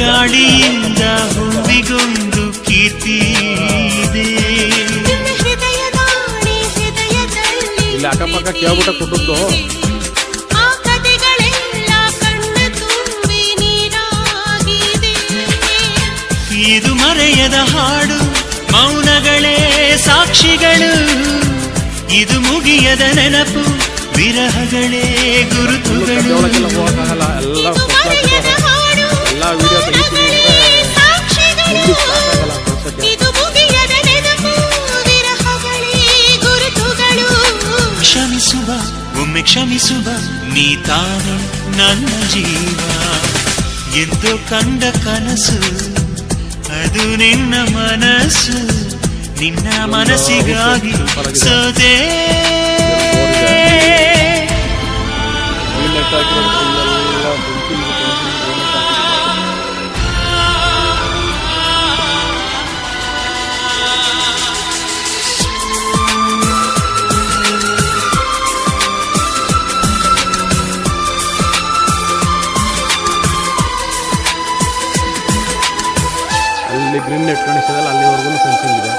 ಗಾಳಿಯಿಂದ ಹೂವಿಗೊಂದು ಕೀರ್ತಿ ಇದೆ. ಇಲ್ಲಿ ಅಕ್ಕಪಕ್ಕ ಕೇಳ್ಬಿಟ್ಟ ಕೊಟ್ಟದ್ದು ಆ ಕಥೆಗಳೆಲ್ಲ ಕಣ್ಣ ತುಂಬಿ ನೀರಾಗಿದೆ. ಇದು ಮರೆಯದ ಹಾಡು, ಮೌನಗಳೇ ಸಾಕ್ಷಿಗಳು. ಇದು ಮುಗಿಯದ ನೆನಪು, ವಿರಹಗಳೇ ಗುರುತುಗಳು. ಹೋಗಕ್ಕಾಗಲ್ಲ, ಎಲ್ಲ ಮರೆಯದ ಹಾಡು, ಎಲ್ಲ ವಿಡಿಯೋ ತೆಗಿತೀನಿ ಸಾಕ್ಷಿಗಳು. ಇದು ಮುಗಿಯದ ನೆನಪು, ವಿರಹಗಳೇ ಗುರುತುಗಳು. ಕ್ಷಮಿಸುವ, ಒಮ್ಮೆ ಕ್ಷಮಿಸುವ, ನೀ ತಾನೆ ನನ್ನ ಜೀವ. ಎಂದು ಕಂಡ ಕನಸು ಅದು ನಿನ್ನ ಮನಸ್ಸು, ನಿನ್ನ ಮನಸ್ಸಿಗಾಗಿ ಸೋದೆ. ಅಲ್ಲಿ ಗ್ರೀನ್ ನೆಟ್ ಕಾಣಿಸ್ತದಲ್ಲ, ಅಲ್ಲಿವರೆಗೂ ಫೆನ್ಸಿಂಗ್ ಇದೆ.